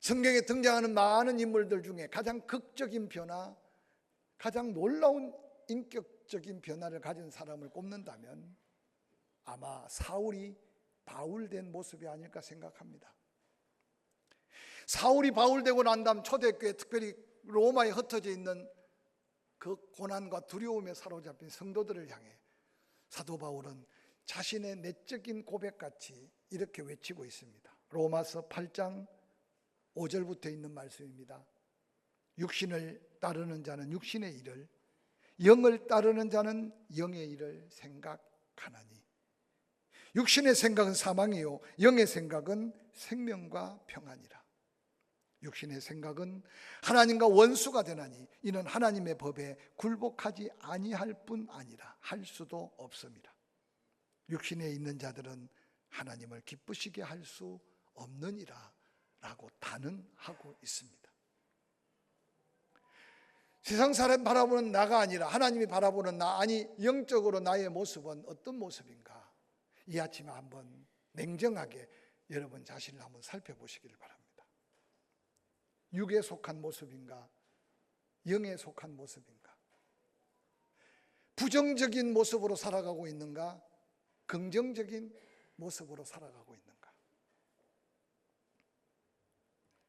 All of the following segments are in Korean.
성경에 등장하는 많은 인물들 중에 가장 극적인 변화, 가장 놀라운 인격적인 변화를 가진 사람을 꼽는다면 아마 사울이 바울된 모습이 아닐까 생각합니다. 사울이 바울되고 난 다음 초대교회, 특별히 로마에 흩어져 있는 그 고난과 두려움에 사로잡힌 성도들을 향해 사도 바울은 자신의 내적인 고백같이 이렇게 외치고 있습니다. 로마서 8장 5절부터 있는 말씀입니다. 육신을 따르는 자는 육신의 일을, 영을 따르는 자는 영의 일을 생각하나니 육신의 생각은 사망이요 영의 생각은 생명과 평안이라. 육신의 생각은 하나님과 원수가 되나니 이는 하나님의 법에 굴복하지 아니할 뿐 아니라 할 수도 없음이라. 육신에 있는 자들은 하나님을 기쁘시게 할 수 없느니라 라고 단언하고 있습니다. 세상 사람 바라보는 나가 아니라 하나님이 바라보는 나, 아니 영적으로 나의 모습은 어떤 모습인가? 이 아침에 한번 냉정하게 여러분 자신을 한번 살펴보시기를 바랍니다. 육에 속한 모습인가? 영에 속한 모습인가? 부정적인 모습으로 살아가고 있는가? 긍정적인 모습으로 살아가고 있는가?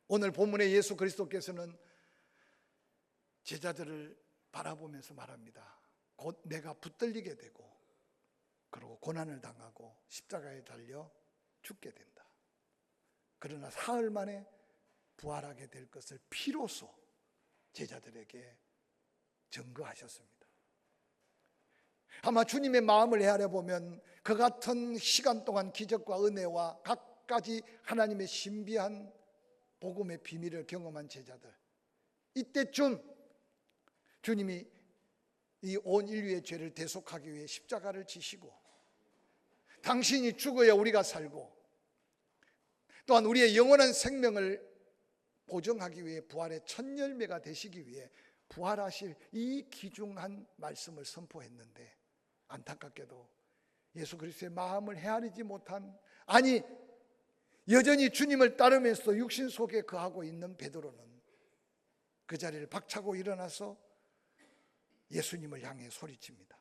오늘 본문의 예수 그리스도께서는 제자들을 바라보면서 말합니다. 곧 내가 붙들리게 되고 그리고 고난을 당하고 십자가에 달려 죽게 된다. 그러나 사흘 만에 부활하게 될 것을 피로써 제자들에게 증거하셨습니다. 아마 주님의 마음을 헤아려 보면 그 같은 시간 동안 기적과 은혜와 갖가지 하나님의 신비한 복음의 비밀을 경험한 제자들, 이때쯤 주님이 이 온 인류의 죄를 대속하기 위해 십자가를 지시고 당신이 죽어야 우리가 살고 또한 우리의 영원한 생명을 보증하기 위해 부활의 첫 열매가 되시기 위해 부활하실 이 귀중한 말씀을 선포했는데 안타깝게도 예수 그리스도의 마음을 헤아리지 못한, 아니 여전히 주님을 따르면서 육신 속에 거하고 있는 베드로는 그 자리를 박차고 일어나서 예수님을 향해 소리칩니다.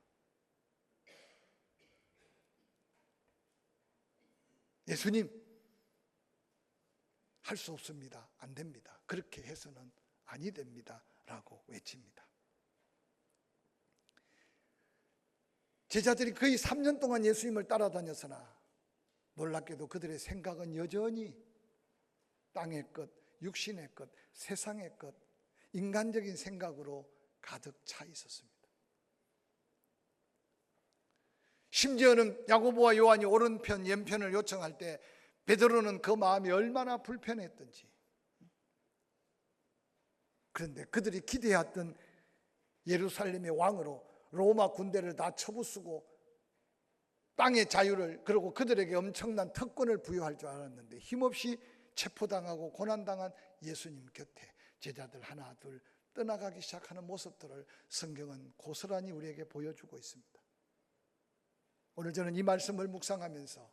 예수님, 할 수 없습니다. 안 됩니다. 그렇게 해서는 아니 됩니다. 라고 외칩니다. 제자들이 거의 3년 동안 예수님을 따라다녔으나 놀랍게도 그들의 생각은 여전히 땅의 것, 육신의 것, 세상의 것, 인간적인 생각으로 가득 차 있었습니다. 심지어는 야고보와 요한이 오른편, 왼편을 요청할 때 베드로는 그 마음이 얼마나 불편했던지, 그런데 그들이 기대했던 예루살렘의 왕으로 로마 군대를 다 쳐부수고 땅의 자유를, 그리고 그들에게 엄청난 특권을 부여할 줄 알았는데 힘없이 체포당하고 고난당한 예수님 곁에 제자들 하나 둘 떠나가기 시작하는 모습들을 성경은 고스란히 우리에게 보여주고 있습니다. 오늘 저는 이 말씀을 묵상하면서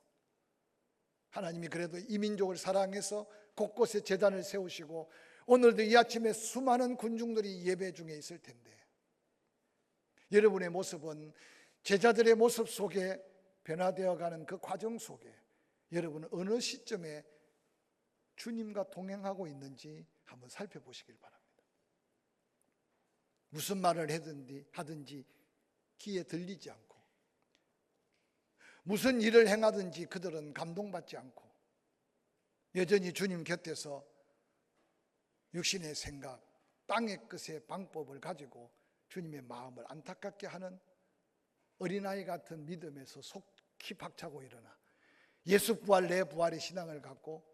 하나님이 그래도 이 민족을 사랑해서 곳곳에 제단을 세우시고 오늘도 이 아침에 수많은 군중들이 예배 중에 있을 텐데 여러분의 모습은 제자들의 모습 속에 변화되어가는 그 과정 속에 여러분은 어느 시점에 주님과 동행하고 있는지 한번 살펴보시길 바랍니다. 무슨 말을 하든지 귀에 들리지 않고 무슨 일을 행하든지 그들은 감동받지 않고 여전히 주님 곁에서 육신의 생각, 땅의 것의 방법을 가지고 주님의 마음을 안타깝게 하는 어린아이 같은 믿음에서 속히 박차고 일어나 예수 부활 내 부활의 신앙을 갖고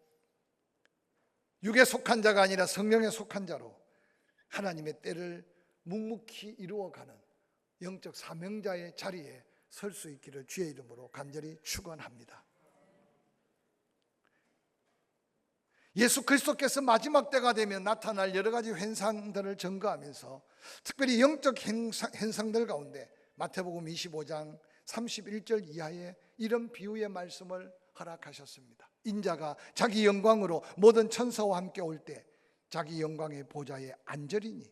육에 속한 자가 아니라 성령에 속한 자로 하나님의 때를 묵묵히 이루어가는 영적 사명자의 자리에 설 수 있기를 주의 이름으로 간절히 축원합니다. 예수 그리스도께서 마지막 때가 되면 나타날 여러 가지 현상들을 증거하면서 특별히 영적 현상들 가운데 마태복음 25장 31절 이하의 이런 비유의 말씀을 허락하셨습니다. 인자가 자기 영광으로 모든 천사와 함께 올 때 자기 영광의 보좌에 앉으리니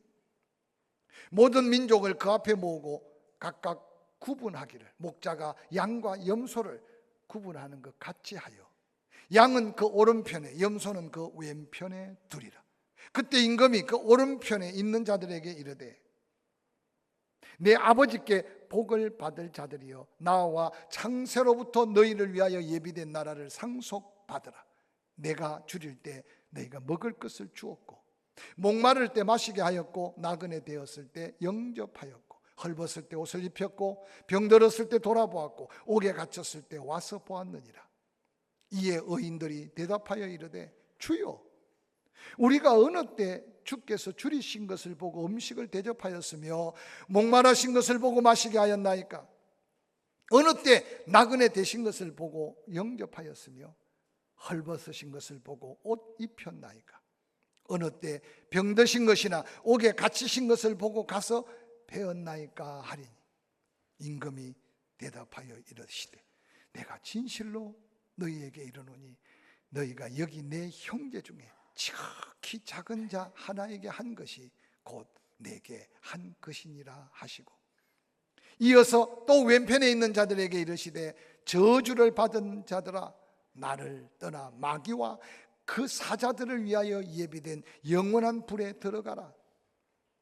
모든 민족을 그 앞에 모으고 각각 구분하기를, 목자가 양과 염소를 구분하는 것 같이 하여 양은 그 오른편에 염소는 그 왼편에 두리라. 그때 임금이 그 오른편에 있는 자들에게 이르되 내 아버지께 복을 받을 자들이여 나와 창세로부터 너희를 위하여 예비된 나라를 상속받으라. 내가 줄일 때 너희가 먹을 것을 주었고 목마를 때 마시게 하였고 나그네 되었을 때 영접하였고 헐벗을 때 옷을 입혔고 병들었을 때 돌아보았고 옥에 갇혔을 때 와서 보았느니라. 이에 의인들이 대답하여 이르되 주여 우리가 어느 때 주께서 줄이신 것을 보고 음식을 대접하였으며 목마르신 것을 보고 마시게 하였나이까? 어느 때 나그네 되신 것을 보고 영접하였으며 헐벗으신 것을 보고 옷 입혔나이까? 어느 때 병드신 것이나 옥에 갇히신 것을 보고 가서 배웠나이까 하리니 임금이 대답하여 이르시되 내가 진실로 너희에게 이르노니 너희가 여기 내 형제 중에 지극히 작은 자 하나에게 한 것이 곧 내게 한 것이니라 하시고 이어서 또 왼편에 있는 자들에게 이르시되 저주를 받은 자들아 나를 떠나 마귀와 그 사자들을 위하여 예비된 영원한 불에 들어가라.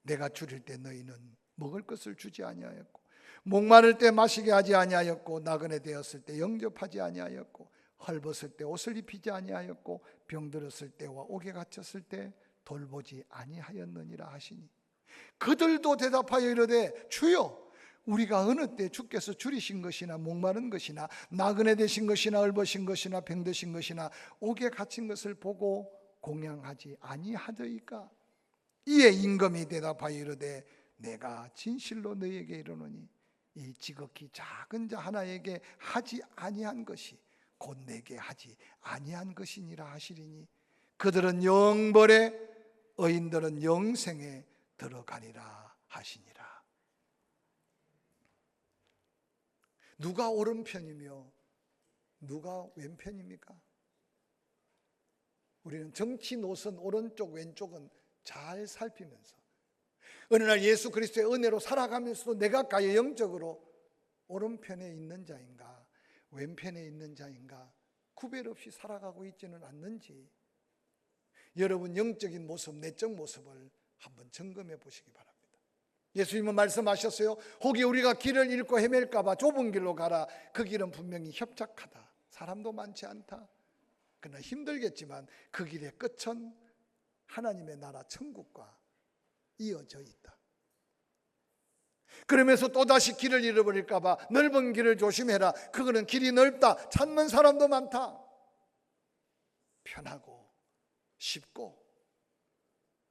내가 줄일 때 너희는 먹을 것을 주지 아니하였고 목마를 때 마시게 하지 아니하였고 나그네 되었을 때 영접하지 아니하였고 헐벗을 때 옷을 입히지 아니하였고 병들었을 때와 옥에 갇혔을 때 돌보지 아니하였느니라 하시니 그들도 대답하여 이르되 주여 우리가 어느 때 주께서 줄이신 것이나 목마른 것이나 나그네 되신 것이나 헐벗은 것이나 병드신 것이나 옥에 갇힌 것을 보고 공양하지 아니하더이까? 이에 임금이 대답하여 이르되 내가 진실로 너희에게 이르노니 이 지극히 작은 자 하나에게 하지 아니한 것이 곧 내게 하지 아니한 것이니라 하시리니 그들은 영벌에 의인들은 영생에 들어가리라 하시니라. 누가 오른편이며 누가 왼편입니까? 우리는 정치 노선 오른쪽 왼쪽은 잘 살피면서 어느 날 예수 그리스도의 은혜로 살아가면서도 내가 과연 영적으로 오른편에 있는 자인가 왼편에 있는 자인가 구별 없이 살아가고 있지는 않는지 여러분 영적인 모습, 내적 모습을 한번 점검해 보시기 바랍니다. 예수님은 말씀하셨어요. 혹이 우리가 길을 잃고 헤맬까 봐 좁은 길로 가라. 그 길은 분명히 협착하다. 사람도 많지 않다. 그러나 힘들겠지만 그 길의 끝은 하나님의 나라 천국과 이어져 있다. 그러면서 또다시 길을 잃어버릴까 봐 넓은 길을 조심해라. 그거는 길이 넓다. 찾는 사람도 많다. 편하고 쉽고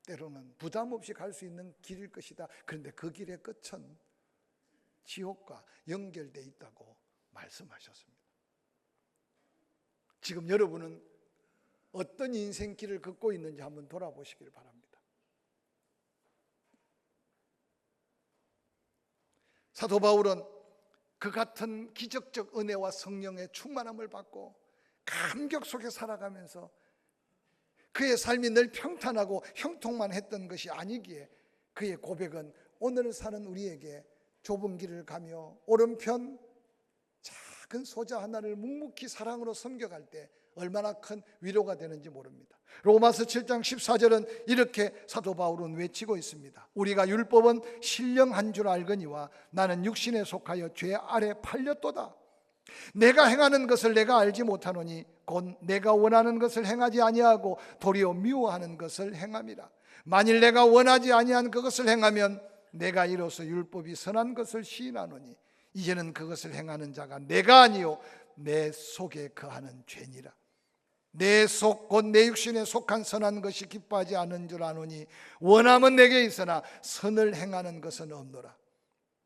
때로는 부담 없이 갈 수 있는 길일 것이다. 그런데 그 길의 끝은 지옥과 연결되어 있다고 말씀하셨습니다. 지금 여러분은 어떤 인생길을 걷고 있는지 한번 돌아보시길 바랍니다. 사도 바울은 그 같은 기적적 은혜와 성령의 충만함을 받고 감격 속에 살아가면서 그의 삶이 늘 평탄하고 형통만 했던 것이 아니기에 그의 고백은 오늘 사는 우리에게 좁은 길을 가며 오른편 작은 소자 하나를 묵묵히 사랑으로 섬겨갈 때 얼마나 큰 위로가 되는지 모릅니다. 로마서 7장 14절은 이렇게 사도 바울은 외치고 있습니다. 우리가 율법은 신령한 줄 알거니와 나는 육신에 속하여 죄 아래 팔렸도다. 내가 행하는 것을 내가 알지 못하노니 곧 내가 원하는 것을 행하지 아니하고 도리어 미워하는 것을 행함이라. 만일 내가 원하지 아니한 그것을 행하면 내가 이로써 율법이 선한 것을 시인하노니 이제는 그것을 행하는 자가 내가 아니요 내 속에 거하는 죄니라. 내 속 곧 내 육신에 속한 선한 것이 기뻐하지 않은 줄 아노니 원함은 내게 있으나 선을 행하는 것은 없노라.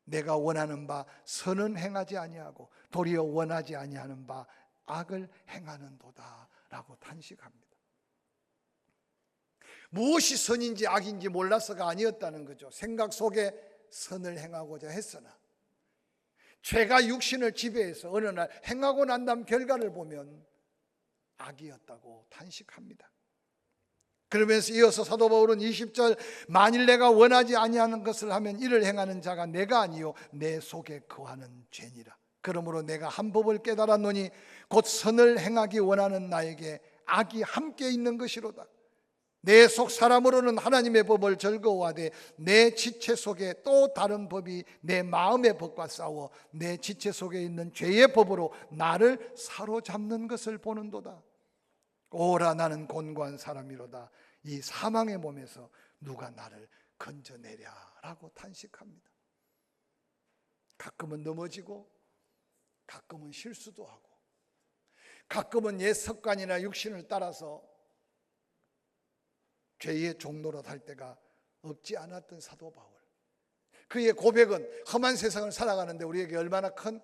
내가 원하는 바 선은 행하지 아니하고 도리어 원하지 아니하는 바 악을 행하는도다 라고 탄식합니다. 무엇이 선인지 악인지 몰라서가 아니었다는 거죠. 생각 속에 선을 행하고자 했으나 죄가 육신을 지배해서 어느 날 행하고 난 다음 결과를 보면 악이었다고 탄식합니다. 그러면서 이어서 사도 바울은 20절 만일 내가 원하지 아니하는 것을 하면 이를 행하는 자가 내가 아니요 내 속에 거하는 죄니라. 그러므로 내가 한 법을 깨달았노니 곧 선을 행하기 원하는 나에게 악이 함께 있는 것이로다. 내 속 사람으로는 하나님의 법을 즐거워하되 내 지체 속에 또 다른 법이 내 마음의 법과 싸워 내 지체 속에 있는 죄의 법으로 나를 사로잡는 것을 보는도다. 오라 나는 곤고한 사람이로다. 이 사망의 몸에서 누가 나를 건져내랴라고 탄식합니다. 가끔은 넘어지고 가끔은 실수도 하고 가끔은 옛 습관이나 육신을 따라서 죄의 종노릇 할 때가 없지 않았던 사도 바울, 그의 고백은 험한 세상을 살아가는데 우리에게 얼마나 큰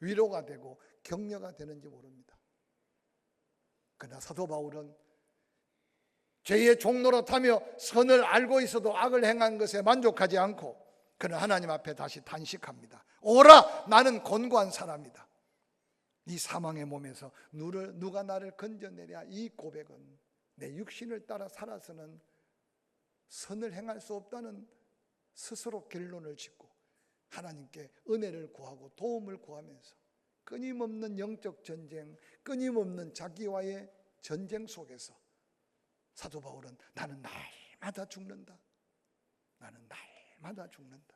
위로가 되고 격려가 되는지 모릅니다. 그러나 사도 바울은 죄의 종노릇하며 선을 알고 있어도 악을 행한 것에 만족하지 않고 그는 하나님 앞에 다시 탄식합니다. 오라 나는 곤고한 사람이다. 이 사망의 몸에서 누가 나를 건져내랴. 이 고백은 내 육신을 따라 살아서는 선을 행할 수 없다는 스스로 결론을 짓고 하나님께 은혜를 구하고 도움을 구하면서 끊임없는 영적 전쟁, 끊임없는 자기와의 전쟁 속에서 사도 바울은 나는 날마다 죽는다. 나는 날마다 죽는다.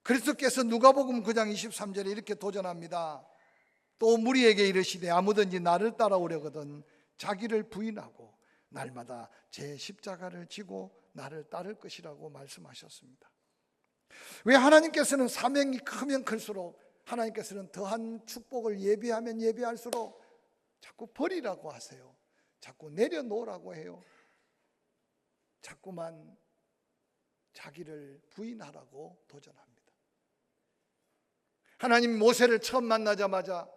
그리스도께서 누가복음 9장 23절에 이렇게 도전합니다. 또 무리에게 이르시되 아무든지 나를 따라오려거든 자기를 부인하고 날마다 제 십자가를 지고 나를 따를 것이라고 말씀하셨습니다. 왜 하나님께서는 사명이 크면 클수록 하나님께서는 더한 축복을 예비하면 예비할수록 자꾸 버리라고 하세요. 자꾸 내려놓으라고 해요. 자꾸만 자기를 부인하라고 도전합니다. 하나님 모세를 처음 만나자마자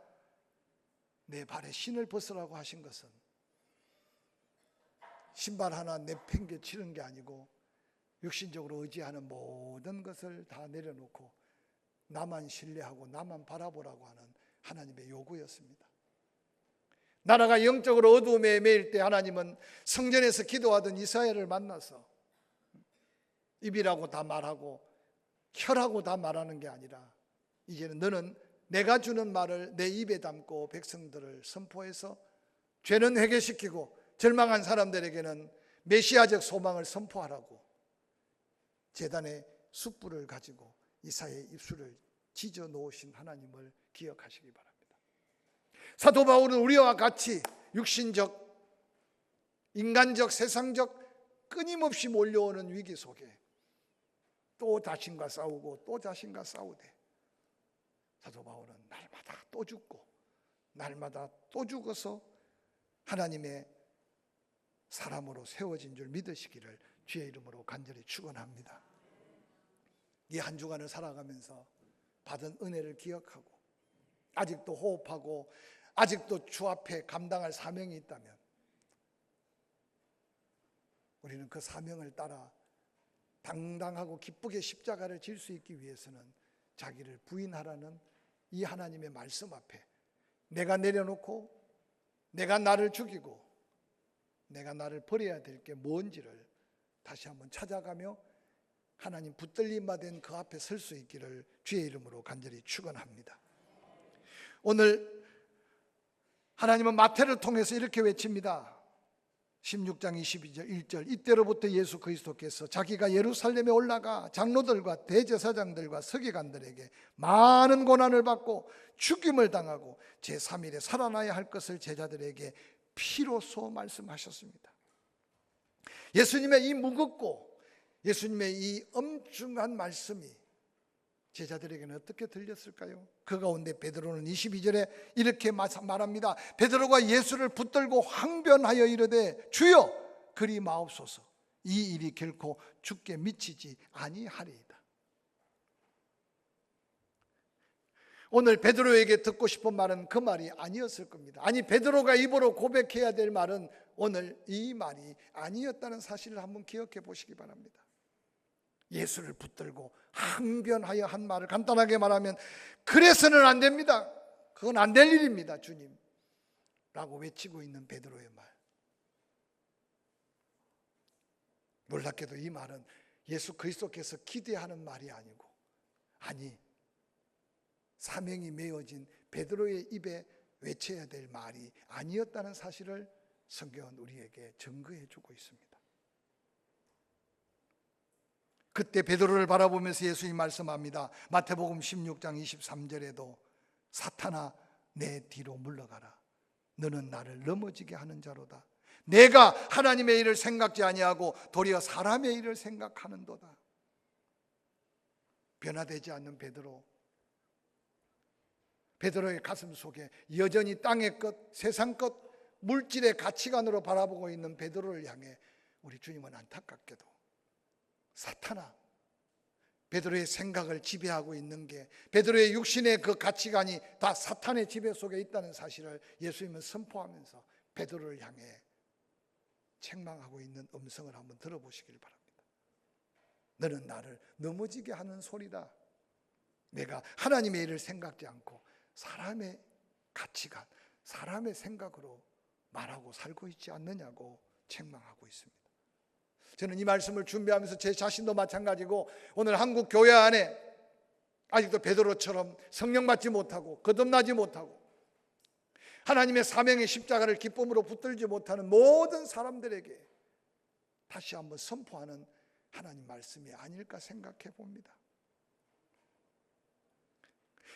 내 발에 신을 벗으라고 하신 것은 신발 하나 내팽개치는 게 아니고 육신적으로 의지하는 모든 것을 다 내려놓고 나만 신뢰하고 나만 바라보라고 하는 하나님의 요구였습니다. 나라가 영적으로 어두움에 매일 때 하나님은 성전에서 기도하던 이스라엘을 만나서 입이라고 다 말하고 혀라고 다 말하는 게 아니라 이제는 너는 내가 주는 말을 내 입에 담고 백성들을 선포해서 죄는 회개시키고 절망한 사람들에게는 메시아적 소망을 선포하라고 제단에 숯불을 가지고 이사야의 입술을 지져 놓으신 하나님을 기억하시기 바랍니다. 사도 바울은 우리와 같이 육신적, 인간적, 세상적 끊임없이 몰려오는 위기 속에 또 자신과 싸우고 또 자신과 싸우되 사도 바울은 날마다 또 죽고 날마다 또 죽어서 하나님의 사람으로 세워진 줄 믿으시기를 주의 이름으로 간절히 축원합니다. 이 한 주간을 살아가면서 받은 은혜를 기억하고 아직도 호흡하고 아직도 주 앞에 감당할 사명이 있다면 우리는 그 사명을 따라 당당하고 기쁘게 십자가를 질 수 있기 위해서는 자기를 부인하라는 이 하나님의 말씀 앞에 내가 내려놓고 내가 나를 죽이고 내가 나를 버려야 될 게 뭔지를 다시 한번 찾아가며 하나님 붙들림받은 그 앞에 설 수 있기를 주의 이름으로 간절히 축원합니다. 오늘 하나님은 마태를 통해서 이렇게 외칩니다. 16장 22절 1절 이때로부터 예수 그리스도께서 자기가 예루살렘에 올라가 장로들과 대제사장들과 서기관들에게 많은 고난을 받고 죽임을 당하고 제3일에 살아나야 할 것을 제자들에게 피로소 말씀하셨습니다. 예수님의 이 무겁고 예수님의 이 엄중한 말씀이 제자들에게는 어떻게 들렸을까요? 그 가운데 베드로는 22절에 이렇게 말합니다. 베드로가 예수를 붙들고 항변하여 이르되 주여 그리 마옵소서 이 일이 결코 주께 미치지 아니하리이다. 오늘 베드로에게 듣고 싶은 말은 그 말이 아니었을 겁니다. 아니 베드로가 입으로 고백해야 될 말은 오늘 이 말이 아니었다는 사실을 한번 기억해 보시기 바랍니다. 예수를 붙들고 항변하여 한 말을 간단하게 말하면 그래서는 안 됩니다. 그건 안 될 일입니다, 주님 라고 외치고 있는 베드로의 말. 놀랍게도 이 말은 예수 그리스도께서 기대하는 말이 아니고, 아니, 사명이 메어진 베드로의 입에 외쳐야 될 말이 아니었다는 사실을 성경은 우리에게 증거해 주고 있습니다. 그때 베드로를 바라보면서 예수님이 말씀합니다. 마태복음 16장 23절에도 사탄아 내 뒤로 물러가라. 너는 나를 넘어지게 하는 자로다. 내가 하나님의 일을 생각지 아니하고 도리어 사람의 일을 생각하는도다. 변화되지 않는 베드로의 가슴 속에 여전히 땅의 것, 세상 것, 물질의 가치관으로 바라보고 있는 베드로를 향해 우리 주님은 안타깝게도 사탄아, 베드로의 생각을 지배하고 있는 게, 베드로의 육신의 그 가치관이 다 사탄의 지배 속에 있다는 사실을 예수님은 선포하면서 베드로를 향해 책망하고 있는 음성을 한번 들어보시길 바랍니다. 너는 나를 넘어지게 하는 소리다. 내가 하나님의 일을 생각지 않고 사람의 가치관, 사람의 생각으로 말하고 살고 있지 않느냐고 책망하고 있습니다. 저는 이 말씀을 준비하면서 제 자신도 마찬가지고, 오늘 한국 교회 안에 아직도 베드로처럼 성령 받지 못하고 거듭나지 못하고 하나님의 사명의 십자가를 기쁨으로 붙들지 못하는 모든 사람들에게 다시 한번 선포하는 하나님 말씀이 아닐까 생각해 봅니다.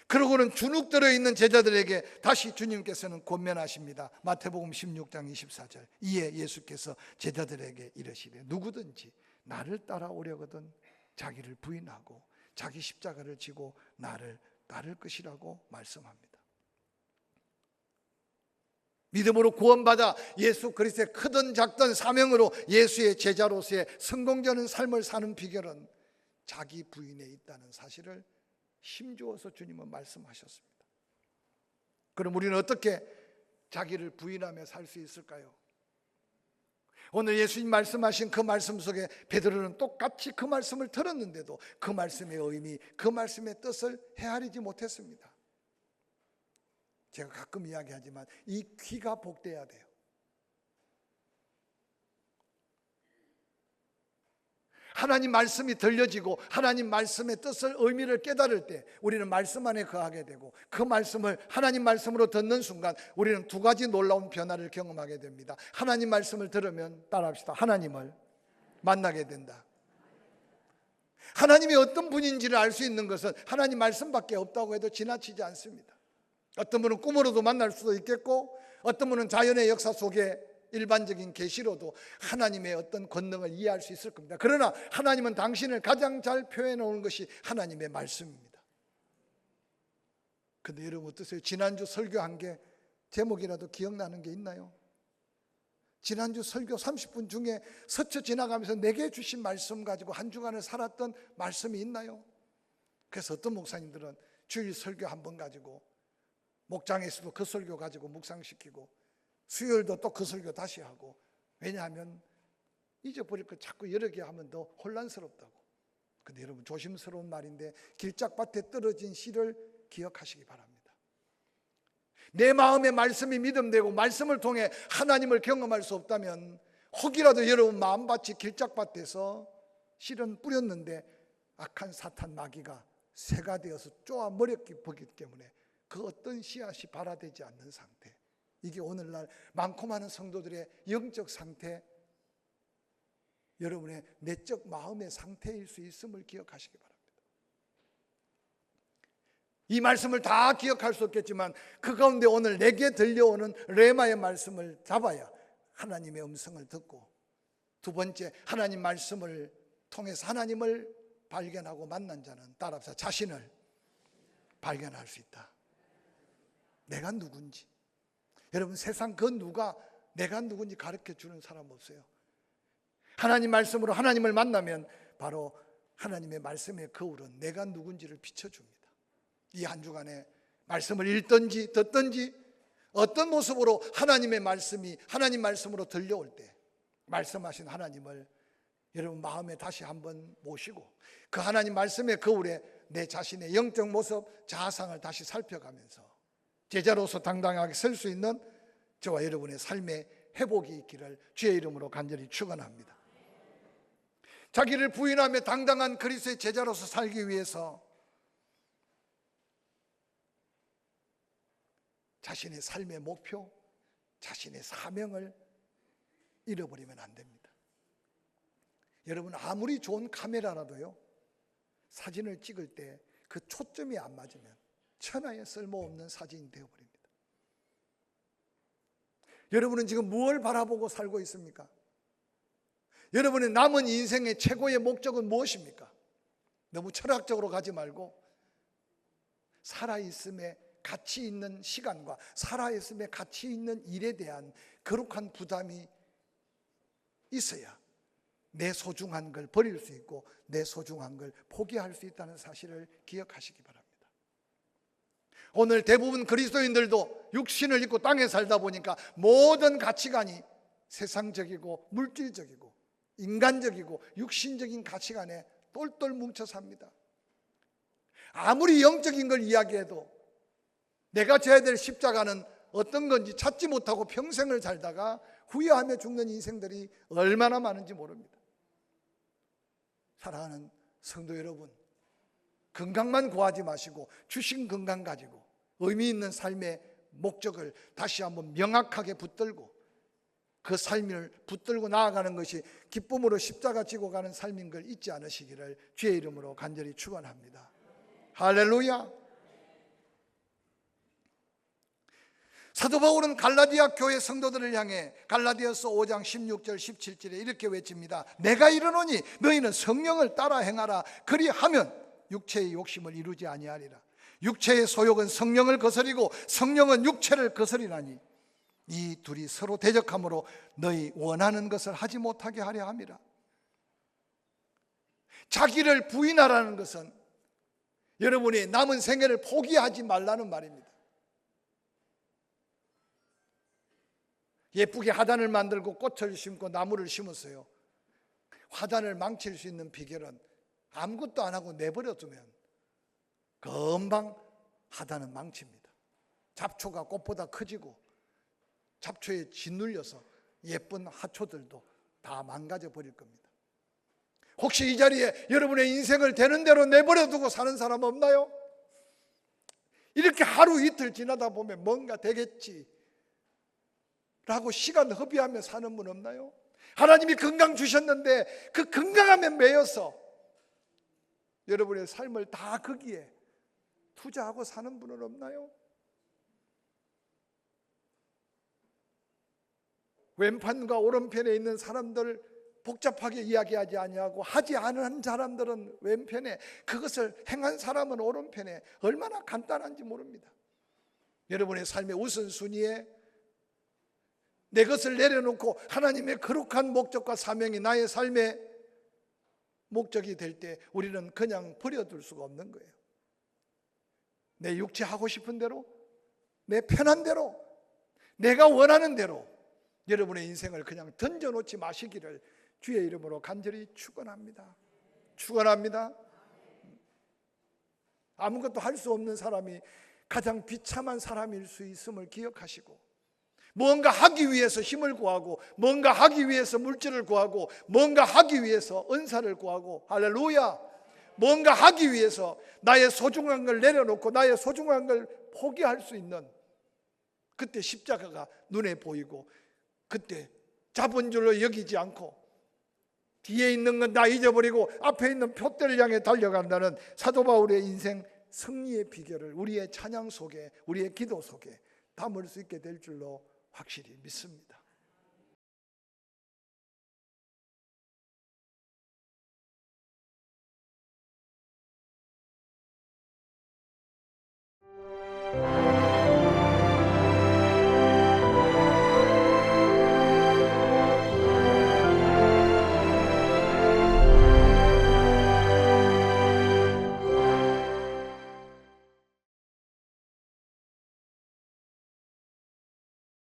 그러고는 주눅 들어있는 제자들에게 다시 주님께서는 권면하십니다. 마태복음 16장 24절. 이에 예수께서 제자들에게 이르시되 누구든지 나를 따라오려거든 자기를 부인하고 자기 십자가를 지고 나를 따를 것이라고 말씀합니다. 믿음으로 구원받아 예수 그리스도의 크든 작든 사명으로 예수의 제자로서의 성공적인 삶을 사는 비결은 자기 부인에 있다는 사실을 힘주어서 주님은 말씀하셨습니다. 그럼 우리는 어떻게 자기를 부인하며 살 수 있을까요? 오늘 예수님 말씀하신 그 말씀 속에 베드로는 똑같이 그 말씀을 들었는데도 그 말씀의 의미, 그 말씀의 뜻을 헤아리지 못했습니다. 제가 가끔 이야기하지만 이 귀가 복돼야 돼요. 하나님 말씀이 들려지고 하나님 말씀의 뜻을, 의미를 깨달을 때 우리는 말씀 안에 거하게 되고, 그 말씀을 하나님 말씀으로 듣는 순간 우리는 두 가지 놀라운 변화를 경험하게 됩니다. 하나님 말씀을 들으면, 따라합시다, 하나님을 만나게 된다. 하나님이 어떤 분인지를 알 수 있는 것은 하나님 말씀밖에 없다고 해도 지나치지 않습니다. 어떤 분은 꿈으로도 만날 수도 있겠고, 어떤 분은 자연의 역사 속에 일반적인 계시로도 하나님의 어떤 권능을 이해할 수 있을 겁니다. 그러나 하나님은 당신을 가장 잘 표현해 오는 것이 하나님의 말씀입니다. 그런데 여러분 어떠세요? 지난주 설교한 게 제목이라도 기억나는 게 있나요? 지난주 설교 30분 중에 스쳐 지나가면서 내게 주신 말씀 가지고 한 주간을 살았던 말씀이 있나요? 그래서 어떤 목사님들은 주일 설교 한 번 가지고 목장에서도 그 설교 가지고 묵상시키고 수요일도 또 그 설교 다시 하고, 왜냐하면 잊어버릴 거 자꾸 여러 개 하면 더 혼란스럽다고. 근데 여러분 조심스러운 말인데 길짝밭에 떨어진 씨를 기억하시기 바랍니다. 내 마음의 말씀이 믿음되고 말씀을 통해 하나님을 경험할 수 없다면 혹이라도 여러분 마음밭이 길짝밭에서 씨는 뿌렸는데 악한 사탄 마귀가 새가 되어서 쪼아 버렸기 때문에 그 어떤 씨앗이 발화되지 않는 상태, 이게 오늘날 많고 많은 성도들의 영적 상태, 여러분의 내적 마음의 상태일 수 있음을 기억하시기 바랍니다. 이 말씀을 다 기억할 수 없겠지만 그 가운데 오늘 내게 들려오는 레마의 말씀을 잡아야 하나님의 음성을 듣고, 두 번째, 하나님 말씀을 통해서 하나님을 발견하고 만난 자는, 따라서 자신을 발견할 수 있다. 내가 누군지. 여러분 세상 그 누가 내가 누군지 가르쳐 주는 사람 없어요. 하나님 말씀으로 하나님을 만나면 바로 하나님의 말씀의 거울은 내가 누군지를 비춰줍니다. 이 한 주간에 말씀을 읽든지 듣든지 어떤 모습으로 하나님의 말씀이 하나님 말씀으로 들려올 때 말씀하신 하나님을 여러분 마음에 다시 한번 모시고 그 하나님 말씀의 거울에 내 자신의 영적 모습, 자아상을 다시 살펴가면서 제자로서 당당하게 설 수 있는 저와 여러분의 삶의 회복이 있기를 주의 이름으로 간절히 축원합니다. 자기를 부인하며 당당한 그리스도의 제자로서 살기 위해서 자신의 삶의 목표, 자신의 사명을 잃어버리면 안 됩니다. 여러분, 아무리 좋은 카메라라도요, 사진을 찍을 때 그 초점이 안 맞으면 천하에 쓸모없는 사진이 되어버립니다. 여러분은 지금 무엇을 바라보고 살고 있습니까? 여러분의 남은 인생의 최고의 목적은 무엇입니까? 너무 철학적으로 가지 말고 살아있음에 가치 있는 시간과 살아있음에 가치 있는 일에 대한 거룩한 부담이 있어야 내 소중한 걸 버릴 수 있고 내 소중한 걸 포기할 수 있다는 사실을 기억하시기 바랍니다. 오늘 대부분 그리스도인들도 육신을 입고 땅에 살다 보니까 모든 가치관이 세상적이고 물질적이고 인간적이고 육신적인 가치관에 똘똘 뭉쳐 삽니다. 아무리 영적인 걸 이야기해도 내가 져야 될 십자가는 어떤 건지 찾지 못하고 평생을 살다가 후회하며 죽는 인생들이 얼마나 많은지 모릅니다. 사랑하는 성도 여러분, 건강만 구하지 마시고 주신 건강 가지고 의미 있는 삶의 목적을 다시 한번 명확하게 붙들고 그 삶을 붙들고 나아가는 것이 기쁨으로 십자가 지고 가는 삶인 걸 잊지 않으시기를 주의 이름으로 간절히 축원합니다. 할렐루야. 사도 바울은 갈라디아 교회 성도들을 향해 갈라디아서 5장 16절 17절에 이렇게 외칩니다. 내가 이르노니 너희는 성령을 따라 행하라. 그리하면 육체의 욕심을 이루지 아니하리라. 육체의 소욕은 성령을 거스리고 성령은 육체를 거스리나니 이 둘이 서로 대적함으로 너희 원하는 것을 하지 못하게 하려 함이라. 자기를 부인하라는 것은 여러분이 남은 생애를 포기하지 말라는 말입니다. 예쁘게 화단을 만들고 꽃을 심고 나무를 심었어요. 화단을 망칠 수 있는 비결은 아무것도 안 하고 내버려 두면 금방 화단은 망칩니다. 잡초가 꽃보다 커지고 잡초에 짓눌려서 예쁜 화초들도 다 망가져 버릴 겁니다. 혹시 이 자리에 여러분의 인생을 되는 대로 내버려 두고 사는 사람 없나요? 이렇게 하루 이틀 지나다 보면 뭔가 되겠지 라고 시간 허비하며 사는 분 없나요? 하나님이 건강 주셨는데 그 건강함에 매여서 여러분의 삶을 다 거기에 투자하고 사는 분은 없나요? 왼편과 오른편에 있는 사람들 복잡하게 이야기하지 아니하고 하지 않은 사람들은 왼편에, 그것을 행한 사람은 오른편에. 얼마나 간단한지 모릅니다. 여러분의 삶의 우선순위에 내 것을 내려놓고 하나님의 거룩한 목적과 사명이 나의 삶의 목적이 될 때 우리는 그냥 버려둘 수가 없는 거예요. 내 육체 하고 싶은 대로, 내 편한 대로, 내가 원하는 대로 여러분의 인생을 그냥 던져놓지 마시기를 주의 이름으로 간절히 축원합니다. 축원합니다. 아무것도 할 수 없는 사람이 가장 비참한 사람일 수 있음을 기억하시고, 뭔가 하기 위해서 힘을 구하고, 뭔가 하기 위해서 물질을 구하고, 뭔가 하기 위해서 은사를 구하고, 할렐루야, 뭔가 하기 위해서 나의 소중한 걸 내려놓고 나의 소중한 걸 포기할 수 있는, 그때 십자가가 눈에 보이고 그때 잡은 줄로 여기지 않고 뒤에 있는 건 다 잊어버리고 앞에 있는 표대를 향해 달려간다는 사도 바울의 인생 승리의 비결을 우리의 찬양 속에, 우리의 기도 속에 담을 수 있게 될 줄로 확실히 믿습니다.